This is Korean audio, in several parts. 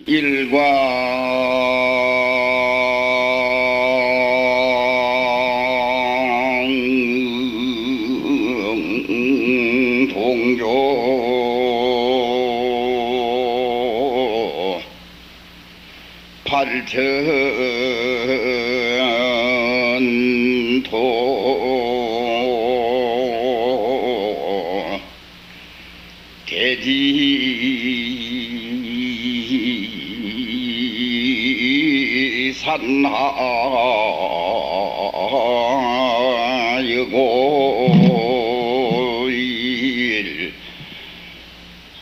일광 동조 팔천토 대지 산하여고일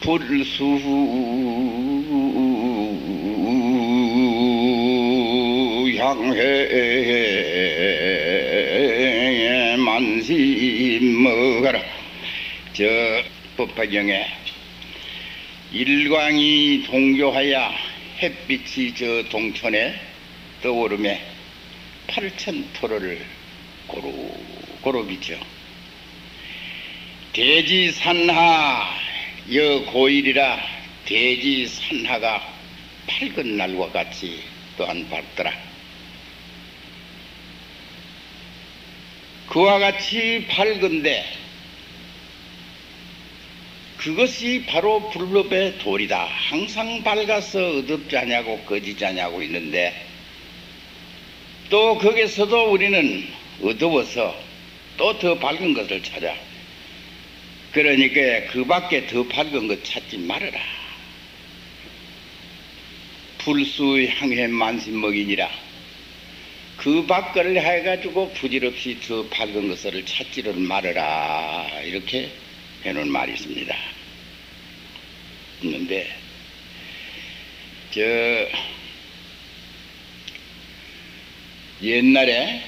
불수 향해 만심 먹어라. 저 법화경에 일광이 동조하여 햇빛이 저 동천에 떠오르며 팔천토로를 고루 비쳐 대지산하 여고일이라 대지산하가 밝은 날과 같이 또한 밝더라. 그와 같이 밝은데 그것이 바로 불법의 도리다. 항상 밝아서 어둡자냐고 거지자냐고 있는데 또 거기서도 우리는 어두워서 또 더 밝은 것을 찾아. 그러니까 그 밖에 더 밝은 것 찾지 말아라. 불수 향해 만신먹이니라. 그 밖을 해가지고 부질없이 더 밝은 것을 찾지를 말아라. 이렇게 해놓은 말이 있습니다. 있는데 저 옛날에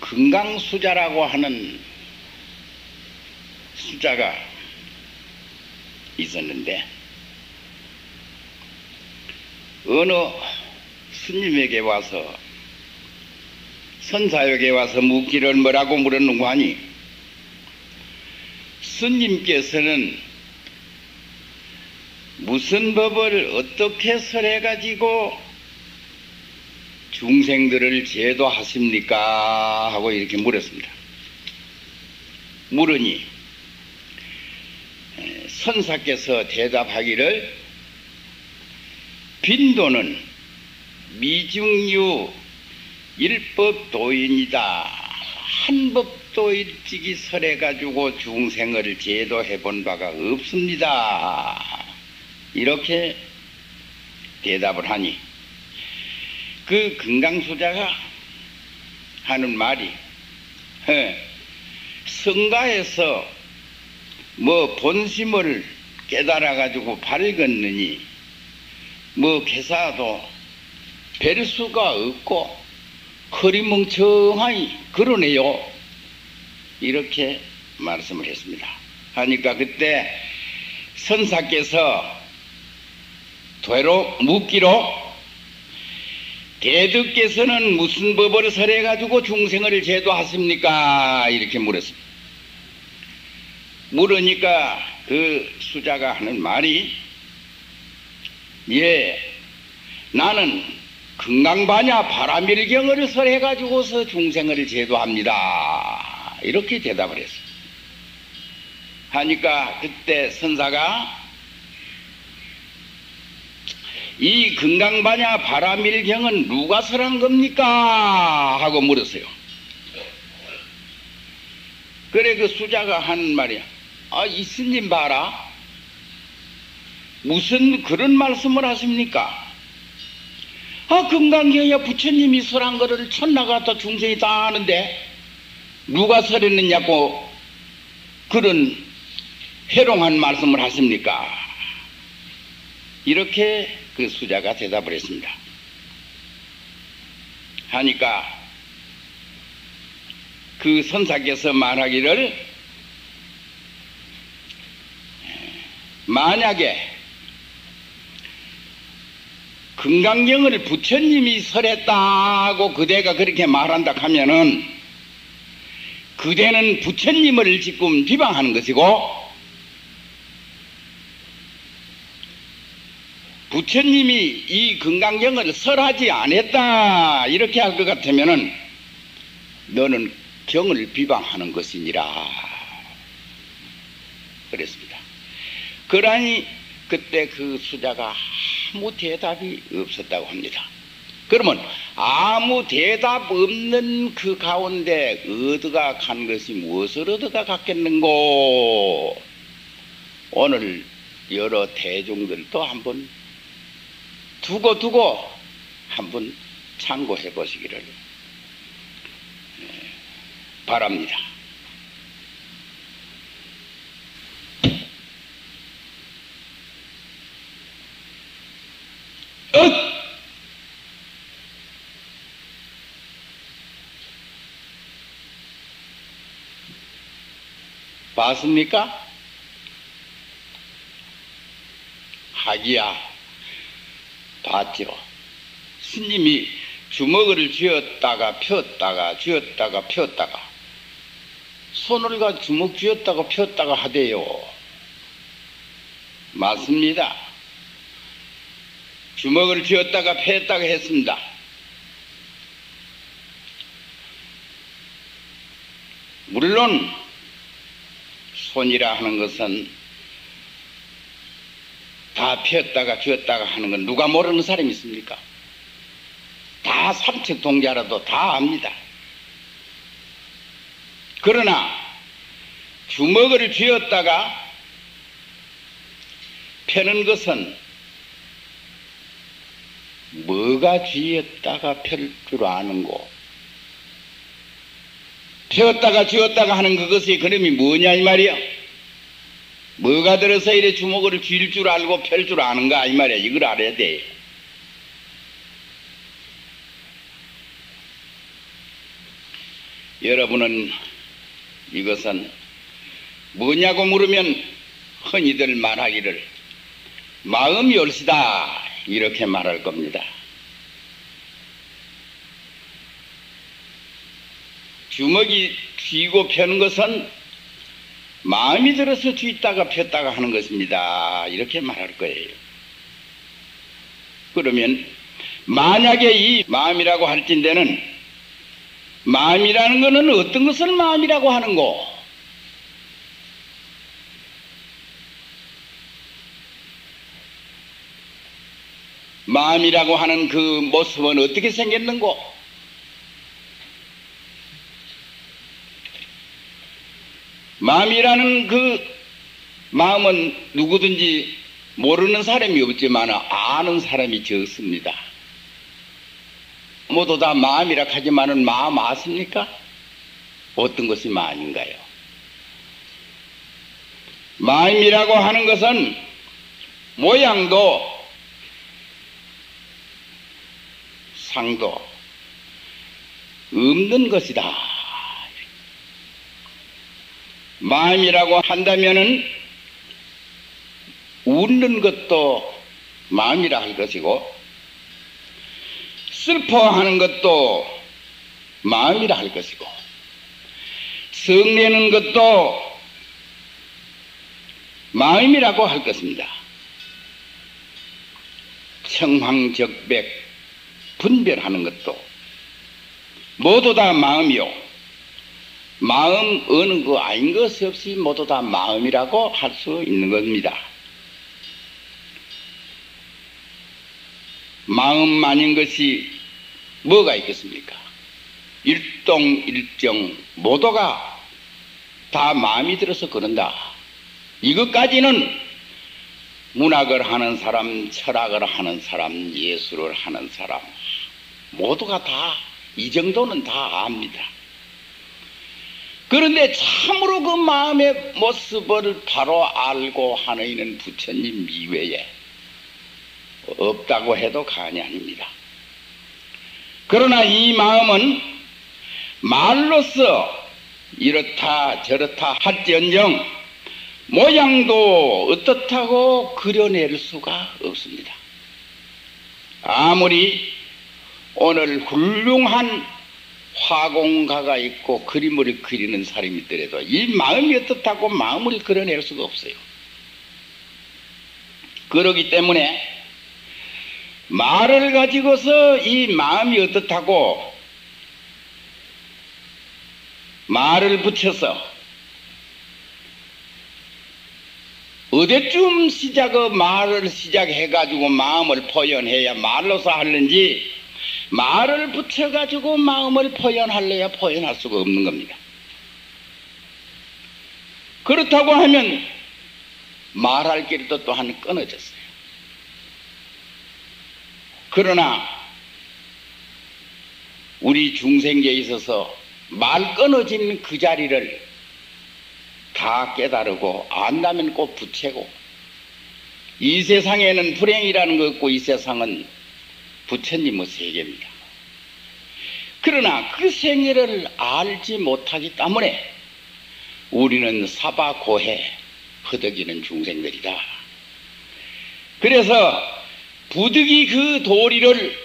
금강수자라고 하는 수자가 있었는데 어느 스님에게 와서 선사역에 와서 묻기를 뭐라고 물었는고 하니 스님께서는 무슨 법을 어떻게 설해 가지고 중생들을 제도하십니까? 하고 이렇게 물었습니다. 물으니 선사께서 대답하기를 빈도는 미중유 일법도인이다. 한법도 일찍이 설해 가지고 중생을 제도해 본 바가 없습니다. 이렇게 대답을 하니 그 금강수자가 하는 말이 성가에서 뭐 본심을 깨달아 가지고 밝았느니 뭐 개사도 뵐 수가 없고 허리멍청하니 그러네요. 이렇게 말씀을 했습니다. 하니까 그때 선사께서 되로 묻기로 대득께서는 무슨 법을 설해 가지고 중생을 제도하십니까? 이렇게 물었습니다. 물으니까 그 수자가 하는 말이 나는 금강반야 바라밀경을 설해 가지고서 중생을 제도합니다. 이렇게 대답을 했어요. 하니까 그때 선사가 이 금강반야 바라밀경은 누가 설한 겁니까? 하고 물었어요. 그래 그 수자가 하는 말이야. 이 스님 봐라. 무슨 그런 말씀을 하십니까? 금강경에 부처님이 설한 거를 천나가다 중생이 다 아는데 누가 설했느냐고 그런 해롱한 말씀을 하십니까? 이렇게 그 수자가 대답을 했습니다. 하니까 그 선사께서 말하기를 만약에 금강경을 부처님이 설했다고 그대가 그렇게 말한다 하면은 그대는 부처님을 지금 비방하는 것이고 부처님이 이 금강경을 설하지 않았다 이렇게 할 것 같으면은 너는 경을 비방하는 것이니라 그랬습니다. 그러니 그때 그 수자가 아무 대답이 없었다고 합니다. 그러면 아무 대답 없는 그 가운데 얻어가 간 것이 무엇을 얻어가 갔겠는고? 오늘 여러 대중들도 한번 두고 한번 참고해 보시기를 바랍니다. 봤습니까? 하기야 봤죠. 스님이 주먹을 쥐었다가 폈다가 쥐었다가 폈다가 손을 가 주먹 쥐었다가 폈다가 하대요. 맞습니다. 주먹을 쥐었다가 폈다가 했습니다. 물론 손이라 하는 것은 다 폈다가 쥐었다가 하는 건 누가 모르는 사람이 있습니까? 다 삼척동자라도 다 압니다. 그러나 주먹을 쥐었다가 펴는 것은 뭐가 쥐었다가 펼 줄 아는고? 펴었다가 쥐었다가 하는 그것의 그림이 뭐냐 이 말이야. 뭐가 들어서 이래 주먹을 쥘 줄 알고 펼 줄 아는가 이 말이야. 이걸 알아야 돼. 여러분은 이것은 뭐냐고 물으면 흔히들 말하기를 마음이 옳시다 이렇게 말할 겁니다. 주먹이 쥐고 펴는 것은 마음이 들어서 쥐다가 폈다가 하는 것입니다. 이렇게 말할 거예요. 그러면 만약에 이 마음이라고 할진대는 마음이라는 것은 어떤 것을 마음이라고 하는고? 마음이라고 하는 그 모습은 어떻게 생겼는고? 마음이라는 그 마음은 누구든지 모르는 사람이 없지만 아는 사람이 적습니다. 모두 다 마음이라 하지만은 마음 아십니까? 어떤 것이 마음인가요? 마음이라고 하는 것은 모양도 상도 없는 것이다. 마음이라고 한다면은 웃는 것도 마음이라 할 것이고 슬퍼하는 것도 마음이라 할 것이고 성내는 것도 마음이라고 할 것입니다. 청황적백 분별하는 것도 모두 다 마음이요. 마음 어느 거 아닌 것 없이 모두 다 마음이라고 할 수 있는 겁니다. 마음만인 것이 뭐가 있겠습니까? 일동일정 모두가 다 마음이 들어서 그런다. 이것까지는 문학을 하는 사람, 철학을 하는 사람, 예술을 하는 사람 모두가 다 이 정도는 다 압니다. 그런데 참으로 그 마음의 모습을 바로 알고 하는 이는 부처님 이외에 없다고 해도 과언이 아닙니다. 그러나 이 마음은 말로써 이렇다 저렇다 할지언정 모양도 어떻다고 그려낼 수가 없습니다. 아무리 오늘 훌륭한 화공가가 있고 그림을 그리는 사람이 있더라도 이 마음이 어떻다고 마음을 그려낼 수가 없어요. 그러기 때문에 말을 가지고서 이 마음이 어떻다고 말을 붙여서 어디쯤 말을 시작해가지고 마음을 표현해야 말로서 하는지 말을 붙여가지고 마음을 표현할래야 표현할 수가 없는 겁니다. 그렇다고 하면 말할 길도 또한 끊어졌어요. 그러나 우리 중생계에 있어서 말 끊어진 그 자리를 다 깨달고 안다면 꼭 부채고, 이 세상에는 불행이라는 거 없고 이 세상은 부처님의 세계입니다. 그러나 그 세계를 알지 못하기 때문에 우리는 사바고해 허덕이는 중생들이다. 그래서 부득이 그 도리를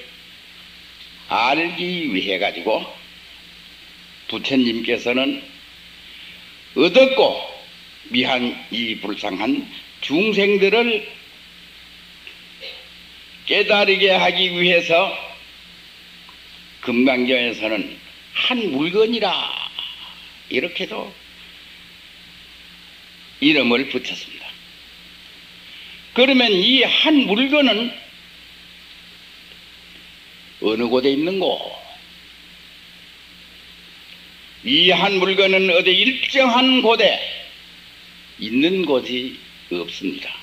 알기 위해 가지고 부처님께서는 어둡고 미한 이 불쌍한 중생들을 깨달게 하기 위해서 금강경에서는 한 물건이라 이렇게도 이름을 붙였습니다. 그러면 이 한 물건은 어느 곳에 있는고? 이 한 물건은 어디 일정한 곳에 있는 곳이 없습니다.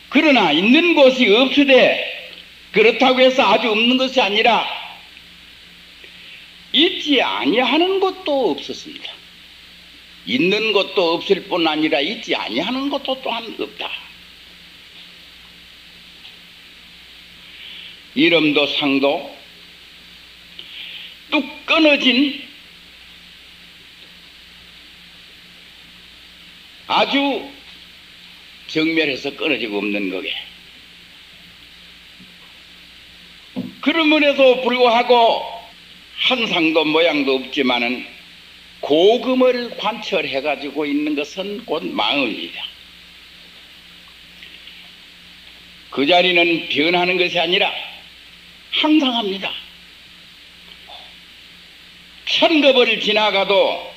그러나 있는 곳이 없으되 그렇다고 해서 아주 없는 것이 아니라 있지 아니하는 것도 없었습니다. 있는 것도 없을 뿐 아니라 있지 아니하는 것도 또한 없다. 이름도 상도 뚝 끊어진 아주 정멸해서 끊어지고 없는 거게. 그러므에도 불구하고 한 상도 모양도 없지만은 고금을 관철해 가지고 있는 것은 곧 마음입니다. 그 자리는 변하는 것이 아니라 항상 합니다. 천겁을 지나가도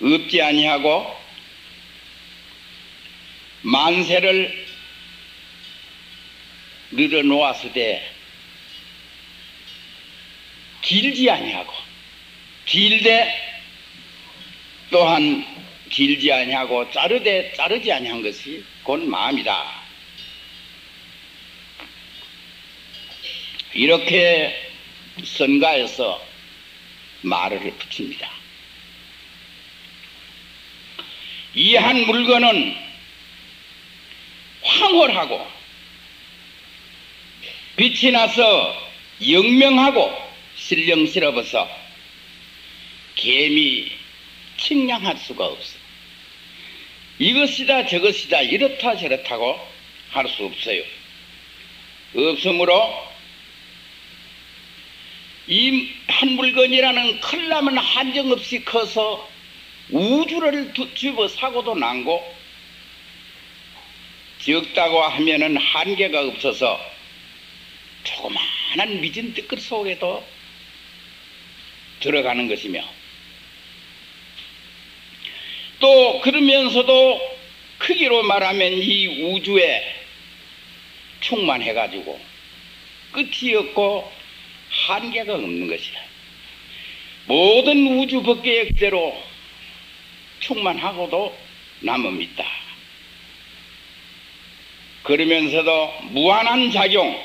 없지 아니하고 만세를 늘어놓았을 때 길지 아니하고 길되 또한 길지 아니하고 자르지 아니한 것이 곧 마음이다. 이렇게 선가에서 말을 붙입니다. 이 한 물건은 황홀하고 빛이 나서 영명하고 신령스러워서 감히 측량할 수가 없어. 이것이다 저것이다 이렇다 저렇다고 할 수 없어요. 없으므로 이 한 물건이라는 클라면 한정없이 커서 우주를 뒤집어 사고도 난고, 적다고 하면은 한계가 없어서 조그마한 미진 뜨끌 속에도 들어가는 것이며, 또 그러면서도 크기로 말하면 이 우주에 충만해가지고 끝이 없고 한계가 없는 것이다. 모든 우주 법계의 그대로 충만하고도 남음있다. 그러면서도 무한한 작용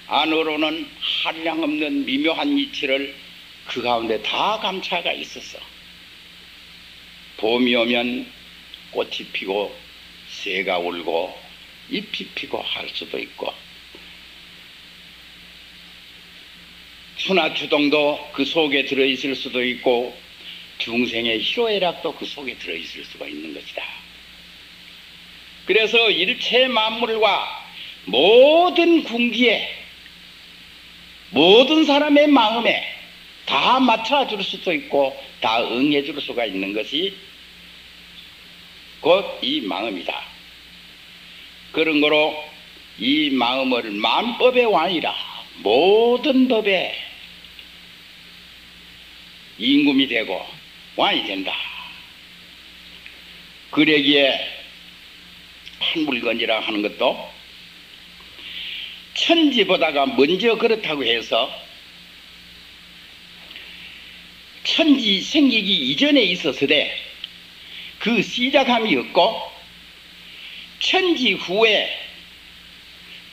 안으로는 한량없는 미묘한 이치를 그 가운데 다 감차가 있었어. 봄이 오면 꽃이 피고 새가 울고 잎이 피고 할 수도 있고, 추나추동도 그 속에 들어있을 수도 있고, 중생의 희로애락도 그 속에 들어있을 수가 있는 것이다. 그래서 일체 만물과 모든 궁기에, 모든 사람의 마음에 다 맞춰줄 수도 있고 다 응해줄 수가 있는 것이 곧 이 마음이다. 그런 거로 이 마음을 만법의 왕이라 모든 법에 임금이 되고 왕이 된다. 그러기에 한 물건이라 하는 것도 천지보다가 먼저 그렇다고 해서 천지 생기기 이전에 있었으되 그 시작함이 없고 천지 후에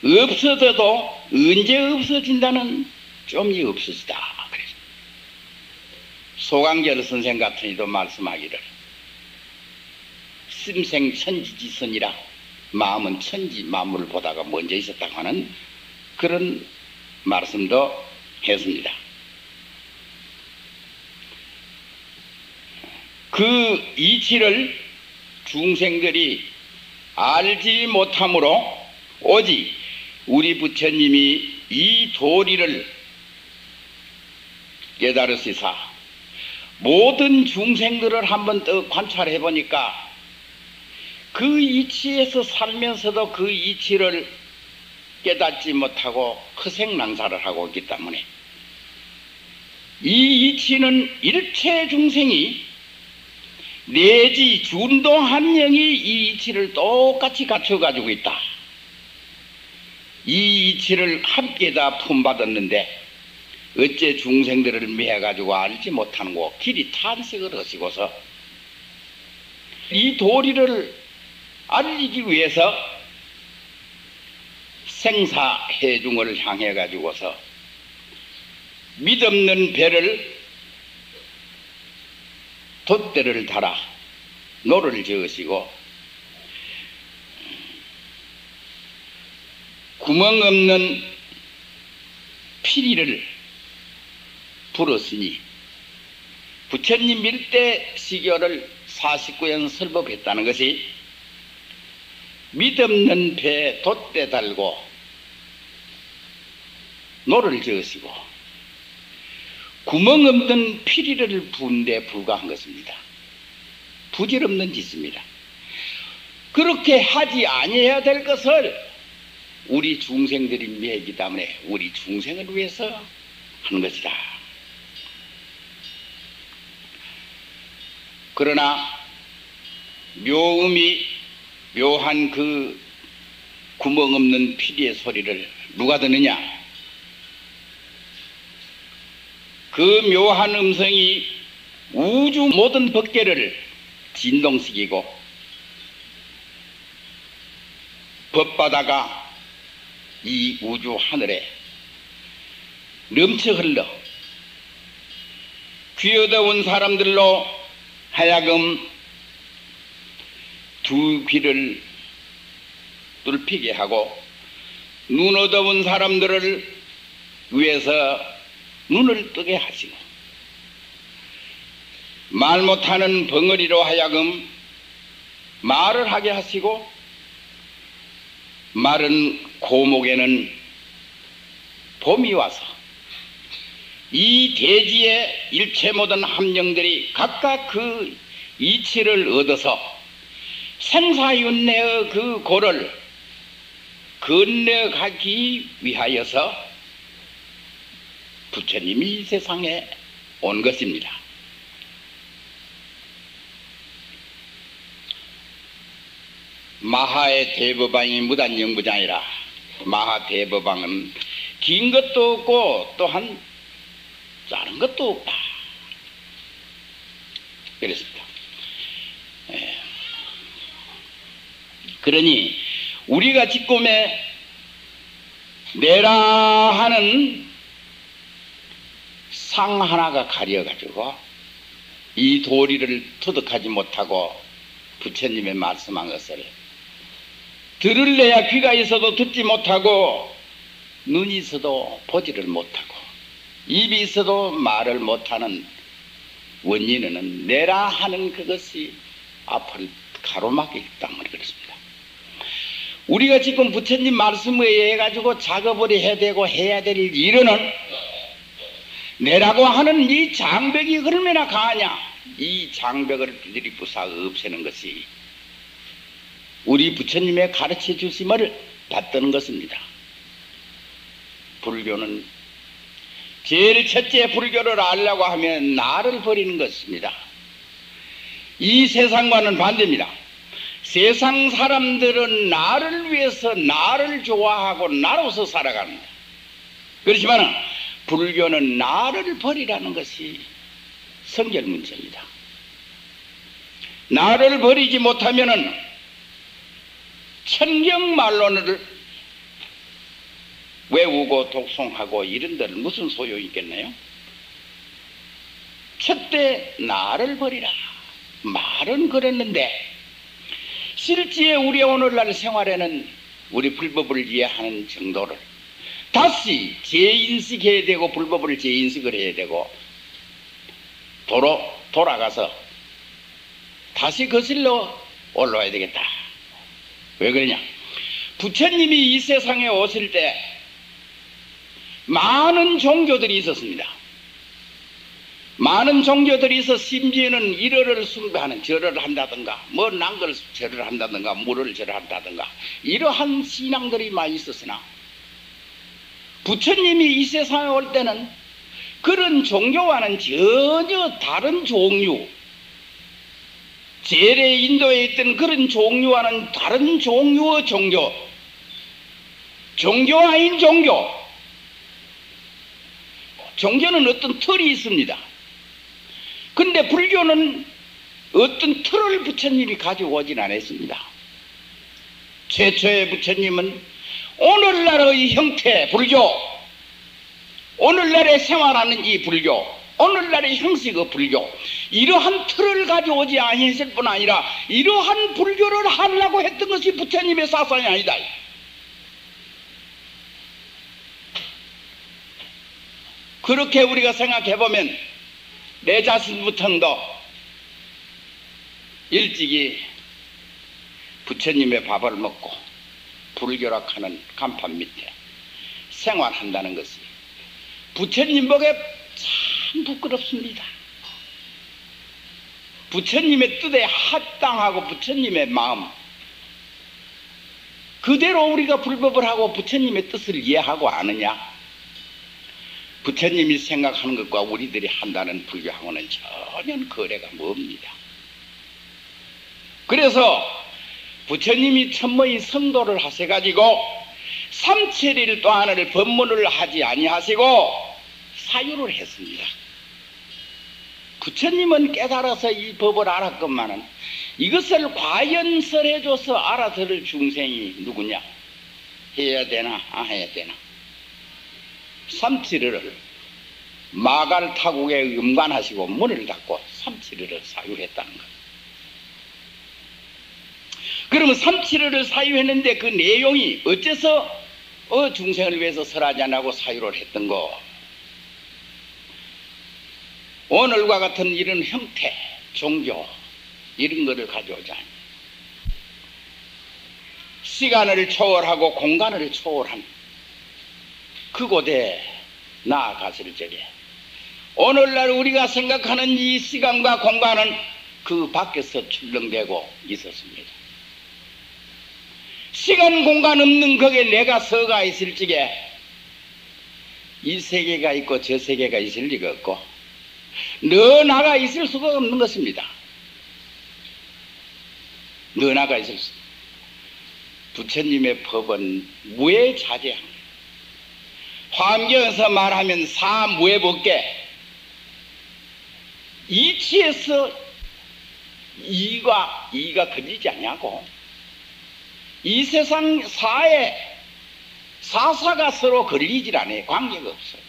없어져도 언제 없어진다는 좀이 없으시다. 그래서 소강절 선생 같은 이도 말씀하기를 심생 천지지선이라 마음은 천지 만물을 보다가 먼저 있었다고 하는 그런 말씀도 했습니다. 그 이치를 중생들이 알지 못하므로 오직 우리 부처님이 이 도리를 깨달으시사 모든 중생들을 한번 더 관찰해 보니까 그 이치에서 살면서도 그 이치를 깨닫지 못하고 허생낭사를 하고 있기 때문에 이 이치는 일체 중생이 내지 준동 한 영이 이 이치를 똑같이 갖춰가지고 있다. 이 이치를 함께 다 품받았는데 어째 중생들을 매해가지고 알지 못하는 거 길이 탄식을 하시고서 이 도리를 알리기 위해서 생사해중을 향해 가지고서 믿없는 배를 돛대를 달아 노를 저으시고 구멍 없는 피리를 불었으니 부처님 밀대 시교를 49연 설법했다는 것이 믿없는 배에 돛대 달고 노를 저으시고 구멍 없는 피리를 부은 데 불과한 것입니다. 부질없는 짓입니다. 그렇게 하지 아니해야 될 것을 우리 중생들이 매기 때문에 우리 중생을 위해서 하는 것이다. 그러나 묘한 그 구멍 없는 피리의 소리를 누가 듣느냐? 그 묘한 음성이 우주 모든 법계를 진동시키고 법바다가 이 우주 하늘에 넘쳐 흘러 귀 어두운 사람들로 하여금 두 귀를 뚫히게 하고 눈 어두운 사람들을 위해서 눈을 뜨게 하시고 말 못하는 벙어리로 하여금 말을 하게 하시고 마른 고목에는 봄이 와서 이 대지의 일체 모든 함령들이 각각 그 이치를 얻어서 생사윤회의 그 고를 건너가기 위하여서 부처님이 이 세상에 온 것입니다. 마하의 대법왕이 무단영부장이라 마하 대법왕은 긴 것도 없고 또한 짧은 것도 없다. 그랬습니다. 그러니 우리가 지금에 내라 하는 상 하나가 가려가지고 이 도리를 터득하지 못하고 부처님의 말씀한 것을 들을래야 귀가 있어도 듣지 못하고 눈이 있어도 보지를 못하고 입이 있어도 말을 못하는 원인은 내라 하는 그것이 앞을 가로막기 때문에 그렇습니다. 우리가 지금 부처님 말씀에 의해 가지고 작업을 해야 되고 해야 될 일은 내라고 하는 이 장벽이 얼마나 강하냐. 이 장벽을 비들이 부사 없애는 것이 우리 부처님의 가르쳐 주심을 받드는 것입니다. 불교는 제일 첫째 불교를 알려고 하면 나를 버리는 것입니다. 이 세상과는 반대입니다. 세상 사람들은 나를 위해서 나를 좋아하고 나로서 살아갑니다. 그렇지만 불교는 나를 버리라는 것이 성결 문제입니다. 나를 버리지 못하면은 천경만론을 외우고 독송하고 이런 데는 무슨 소용이 있겠나요? 첫째 나를 버리라 말은 그랬는데 실제 우리 오늘날 생활에는 우리 불법을 이해하는 정도를 다시 재인식해야 되고 불법을 재인식을 해야 되고 돌아가서 다시 거슬러 올라와야 되겠다. 왜 그러냐? 부처님이 이 세상에 오실 때 많은 종교들이 있었습니다. 많은 종교들이 있어 심지어는 일어를 숭배하는 절을 한다든가 뭐 난걸 절을 한다든가 물을 절한다든가 이러한 신앙들이 많이 있었으나 부처님이 이 세상에 올 때는 그런 종교와는 전혀 다른 종류, 제래 인도에 있던 그런 종류와는 다른 종류의 종교 아닌 종교. 종교는 어떤 틀이 있습니다. 근데 불교는 어떤 틀을 부처님이 가지고 오진 않았습니다. 최초의 부처님은 오늘날의 형태 불교, 오늘날에 생활하는 이 불교, 오늘날의 형식의 불교, 이러한 틀을 가져오지 아니했을 뿐 아니라 이러한 불교를 하려고 했던 것이 부처님의 사상이 아니다. 그렇게 우리가 생각해보면 내 자신부터도 일찍이 부처님의 밥을 먹고 불교락하는 간판 밑에 생활한다는 것이 부처님 보기에 참 부끄럽습니다. 부처님의 뜻에 합당하고 부처님의 마음 그대로 우리가 불법을 하고 부처님의 뜻을 이해하고 아느냐? 부처님이 생각하는 것과 우리들이 한다는 불교하고는 전혀 거래가 멉니다. 그래서 부처님이 천모의 성도를 하셔가지고 삼칠일 동안을 법문을 하지 아니하시고 사유를 했습니다. 부처님은 깨달아서 이 법을 알았건만은 이것을 과연 설해줘서 알아들을 중생이 누구냐? 해야 되나 안 해야 되나? 삼칠일을 마갈타국에 음관하시고 문을 닫고 삼칠일을 사유했다는 것. 그러면 삼칠일을 사유했는데 그 내용이 어째서 중생을 위해서 설하지 않고 사유를 했던 거? 오늘과 같은 이런 형태, 종교 이런 거를 가져오자. 시간을 초월하고 공간을 초월한 그곳에 나아갔을 적에 오늘날 우리가 생각하는 이 시간과 공간은 그 밖에서 출렁대고 있었습니다. 시간 공간 없는 거기에 내가 서가 있을 적에 이 세계가 있고 저 세계가 있을 리가 없고 너 나가 있을 수가 없는 것입니다. 너 나가 있을 수. 부처님의 법은 무해자재합니다. 환경에서 말하면 사무해법계 이치에서 이가 걸리지 않냐고. 이 세상 사에 사사가 서로 걸리질 않아요. 관계가 없어요.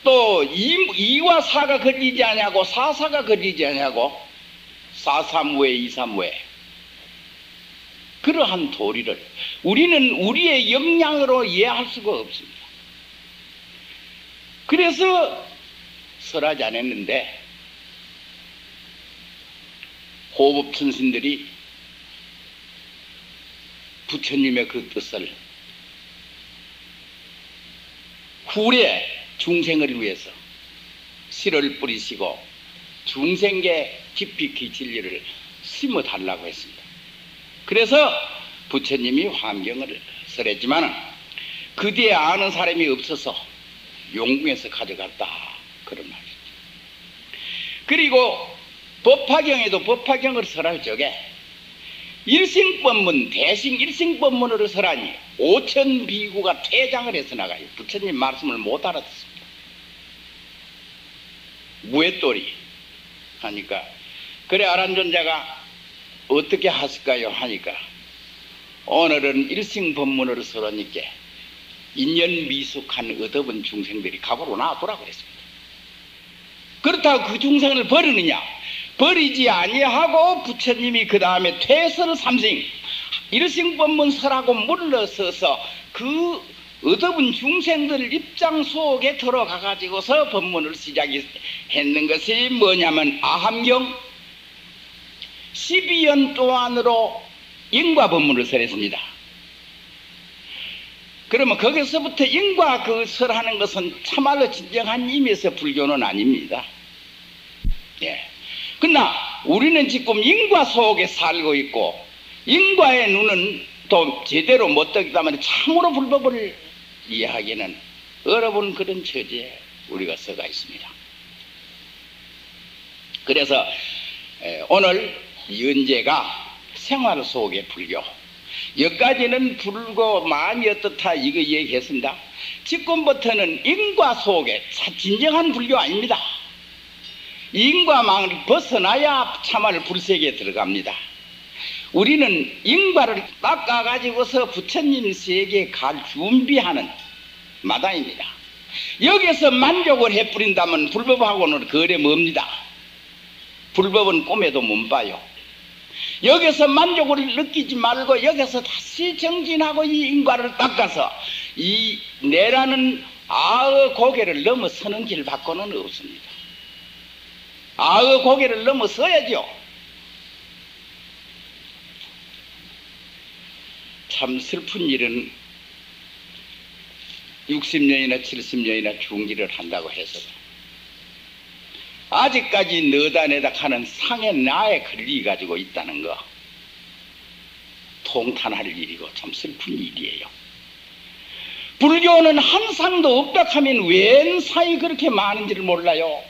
또 이와 사가 걸리지 않냐고 사사가 걸리지 않냐고 사사무해 이사무해 그러한 도리를 우리는 우리의 역량으로 이해할 수가 없습니다. 그래서 설하지 않았는데 호법천신들이 부처님의 그 뜻을 후래 중생을 위해서 씨를 뿌리시고 중생계 깊이 그 진리를 심어달라고 했습니다. 그래서 부처님이 환경을 설했지만 그 뒤에 아는 사람이 없어서 용궁에서 가져갔다 그런 말이죠. 그리고 법화경에도 법화경을 설할 적에 일생법문 대신 일생법문으로 설하니 5천 비구가 퇴장을 해서 나가요. 부처님 말씀을 못 알아듣습니다. 무에또리 하니까 그래 아란존자가 어떻게 하실까요 하니까 오늘은 일생법문으로 설하니까 인연 미숙한 의덮은 중생들이 각오로 놔두라고 그랬습니다. 그렇다고 그 중생을 버리느냐? 버리지 아니하고 부처님이 그 다음에 퇴설 삼생 일생법문 설하고 물러서서 그 의덮은 중생들 입장 속에 들어가 가지고서 법문을 시작했는 것이 뭐냐면 아함경 12연 동안으로 인과 법문을 설했습니다. 그러면 거기서부터 인과 그 설하는 것은 참말로 진정한 의미에서 불교는 아닙니다. 예. 그러나 우리는 지금 인과 속에 살고 있고 인과의 눈은 또 제대로 못 뜨기 때문에 참으로 불법을 이해하기는 어려운 그런 처지에 우리가 서가 있습니다. 그래서 오늘 연재가 생활 속의 불교 여기까지는 불교 마음이 어떻다 이거 얘기했습니다. 지금부터는 인과 속에 진정한 불교 아닙니다. 인과망을 벗어나야 참말 불세계에 들어갑니다. 우리는 인과를 닦아가지고서 부처님 세계에 갈 준비하는 마당입니다. 여기서 만족을 해버린다면 불법하고는 거래 멉니다. 불법은 꿈에도 못 봐요. 여기서 만족을 느끼지 말고 여기서 다시 정진하고 이 인과를 닦아서 이 내라는 아의 고개를 넘어서는 길 밖에는 없습니다. 아의 고개를 넘어서야죠. 참 슬픈 일은 60년이나 70년이나 중기를 한다고 해서 아직까지 너다내다 하는 상의 나에 걸리 가지고 있다는 거 통탄할 일이고 참 슬픈 일이에요. 불교는 한 상도 없다 하면 웬 상이 그렇게 많은지를 몰라요.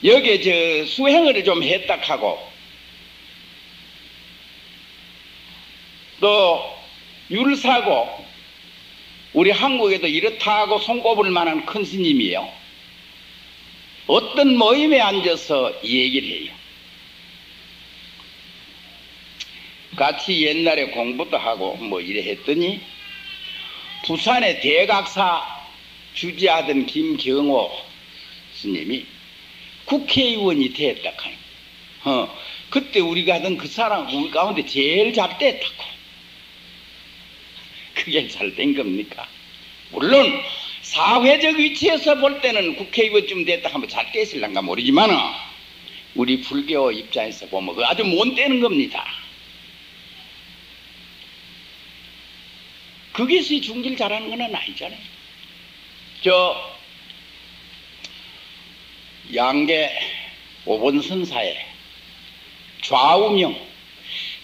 여기에 저 수행을 좀 했다 하고 또 율사고 우리 한국에도 이렇다 하고 손꼽을 만한 큰 스님이에요. 어떤 모임에 앉아서 얘기를 해요. 같이 옛날에 공부도 하고 뭐 이래 했더니 부산의 대각사 주지하던 김경호 스님이 국회의원이 됐다 카니. 그때 우리가 하던 그 사람 우리 가운데 제일 잘 됐다고. 그게 잘 된 겁니까? 물론 사회적 위치에서 볼 때는 국회의원쯤 됐다 하면 잘 됐을란가 모르지만 우리 불교 입장에서 보면 그 아주 못 되는 겁니다. 그것이 중길 잘하는 건 아니잖아요. 저 양계 오본선사에 좌우명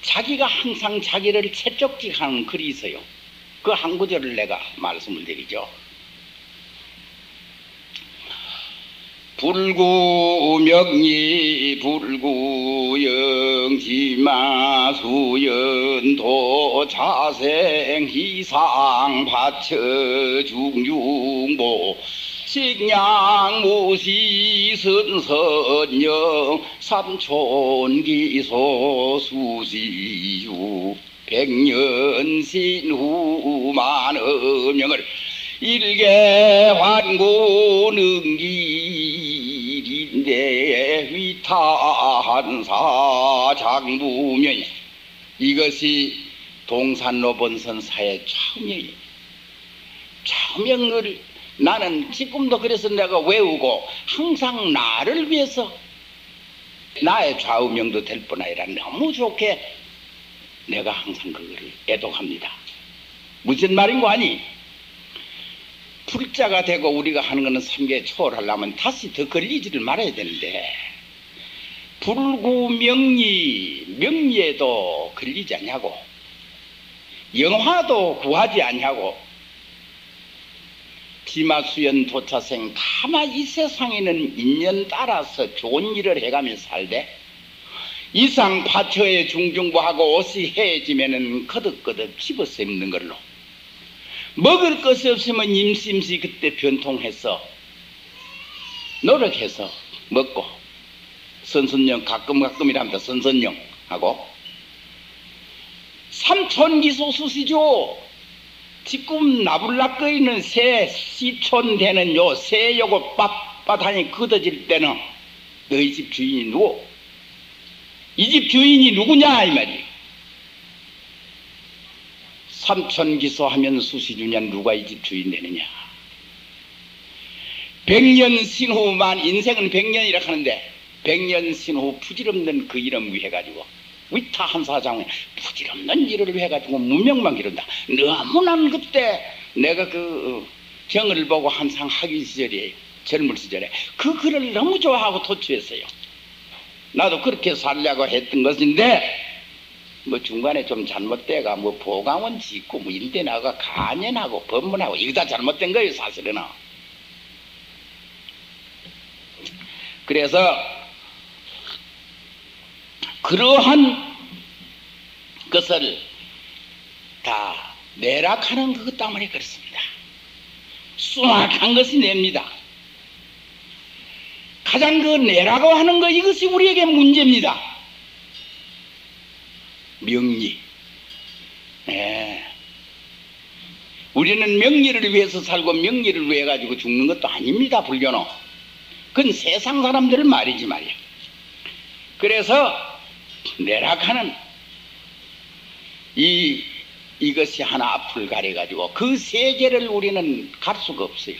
자기가 항상 자기를 채찍질하는 글이 있어요. 그 한 구절을 내가 말씀을 드리죠. 불구명리 불구영지마수연도 자생희상 바처 중중보 식량무시 선선영 삼촌기소 수시유 백년신후 만음명을 일개환고 능길인데 위탄사 장부명이 이것이 동산로본선사의 좌우명이에요. 좌우명을 나는 지금도 그래서 내가 외우고 항상 나를 위해서 나의 좌우명도 될 뿐 아니라 너무 좋게 내가 항상 그거를 애독합니다. 무슨 말인고 하니? 불자가 되고 우리가 하는 것은 삼계 초월하려면 다시 더 걸리지를 말아야 되는데, 불구명리, 명리에도 걸리지 않냐고, 영화도 구하지 않냐고, 기마수연 도차생 가마 이 세상에는 인연 따라서 좋은 일을 해가며 살되, 이상 파처에 중중부하고 옷이 해지면은 거듭거듭 집어서 입는 걸로, 먹을 것이 없으면 임심시 그때 변통해서 노력해서 먹고, 선선령 가끔이랍니다. 선선령 하고, 삼촌기소 수시죠. 지금 나불락거리는 새 시촌되는 요 새 요거 빳빳하니 걷어질 때는 너희 집 주인이 누구? 이 집 주인이 누구냐 이 말이에요. 삼촌기소하면 수시주냐, 누가 이 집 주인 되느냐. 백년신후만, 인생은 백년이라 하는데 백년신후 부질없는 그 이름 위해 가지고 위타한 사장에 부질없는 일을 해가지고 무명만 기른다. 너무난 그때 내가 그 경을 보고 항상 학위 시절이에요. 젊을 시절에 그 글을 너무 좋아하고 토취했어요. 나도 그렇게 살려고 했던 것인데, 뭐 중간에 좀 잘못돼가 뭐 보강원 짓고 뭐 인대 나가 간연하고 법문하고 이거 다 잘못된 거예요 사실은. 그래서 그러한 것을 다 내락하는 것 때문에 그렇습니다. 순악한 것이 냅니다. 가장 그 내라고 하는 것, 이것이 우리에게 문제입니다. 명리. 네. 우리는 명리를 위해서 살고 명리를 위해 가지고 죽는 것도 아닙니다. 불교는. 그건 세상 사람들 말이지 말이야. 그래서 내락하는 이것이 하나 앞을 가려 가지고 그 세계를 우리는 갈 수가 없어요.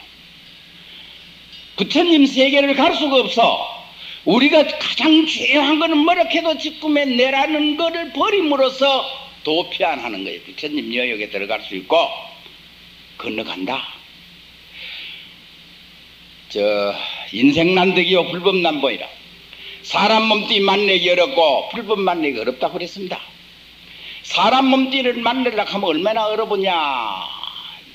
부처님 세계를 갈 수가 없어. 우리가 가장 중요한 것은 뭐라 해도 지금에 내라는 것을 버림으로써 도피안하는 거예요. 부처님 여역에 들어갈 수 있고 건너간다. 인생난득이요 불법난보이라. 사람 몸띠 만나기 어렵고 불법 만나기 어렵다고 그랬습니다. 사람 몸띠를 만나려고 하면 얼마나 어려우냐.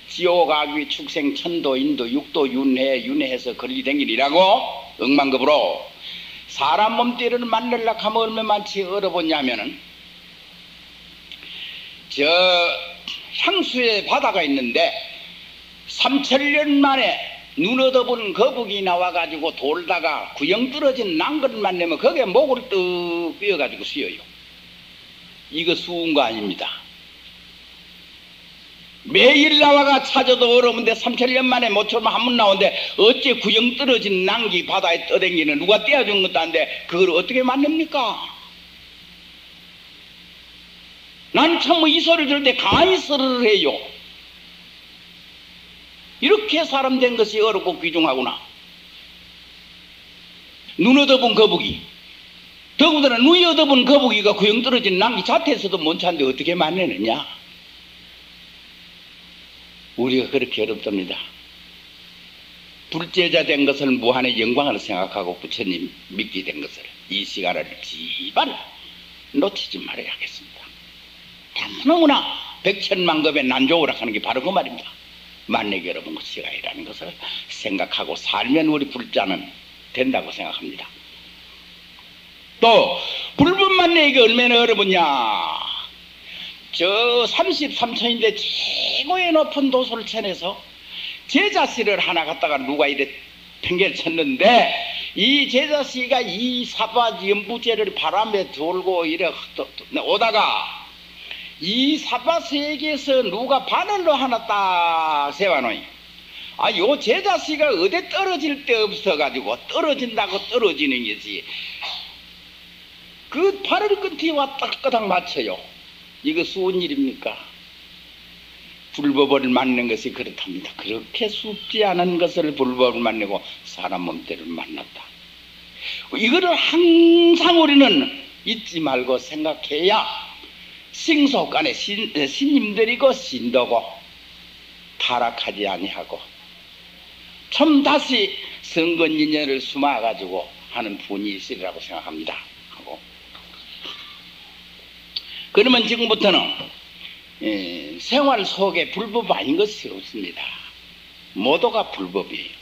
지옥, 악귀, 축생, 천도, 인도, 육도, 윤회해서 걸리댕기리라고 억만급으로. 사람 몸띠를 만나려고 하면 얼마만치 어려웠냐면은, 향수의 바다가 있는데 3000년 만에 눈 얻어본 거북이 나와가지고 돌다가 구형 떨어진 난것을 만나면 거기에 목을 떡 삐어가지고 쉬어요. 이거 수운 거 아닙니다. 매일 나와가 찾아도 어려운데 3000년 만에 모처럼 한 번 나오는데 어째 구형 떨어진 난기 바다에 떠댕기는, 누가 떼어준 것도 아닌데 그걸 어떻게 만납니까? 난 참 이 소리를 들을 때 가만히 서르르해요. 이렇게 사람 된 것이 어렵고 귀중하구나. 눈 얻어본 거북이, 더군다나 눈이 얻어본 거북이가 구형 떨어진 난기 자태에서도 못 찾는데 어떻게 만나느냐. 우리가 그렇게 어렵답니다. 불제자 된 것을 무한의 영광을 생각하고 부처님 믿게 된 것을 이 시간을 제발 놓치지 말아야겠습니다. 너무나 백천만급의 난조우라 하는 게 바로 그 말입니다. 만나기 어려운 것 시간이라는 것을 생각하고 살면 우리 불자는 된다고 생각합니다. 또 불법 만나기가 얼마나 어려우냐. 저 33천인데 최고의 높은 도솔천에서 제자씨를 하나 갖다가 누가 이래 팽개를 쳤는데, 이 제자씨가 이 사바 연부제를 바람에 돌고 이래 오다가 이 사바 세계에서 누가 바늘로 하나 딱 세워놓이. 요 제자씨가 어디 떨어질 데 없어가지고 떨어진다고 떨어지는 것이 그 바늘 끝에 왔다 까닥 맞춰요. 이거 수운 일입니까? 불법을 만난 것이 그렇답니다. 그렇게 쉽지 않은 것을 불법을 만나고 사람 몸대를 만났다. 이거를 항상 우리는 잊지 말고 생각해야, 생속간에 신님들이고 신도고 타락하지 아니하고 좀 다시 선건인연을 숨어가지고 하는 분이 있으리라고 생각합니다. 하고 그러면 지금부터는 생활 속에 불법 아닌 것이 없습니다. 모두가 불법이에요.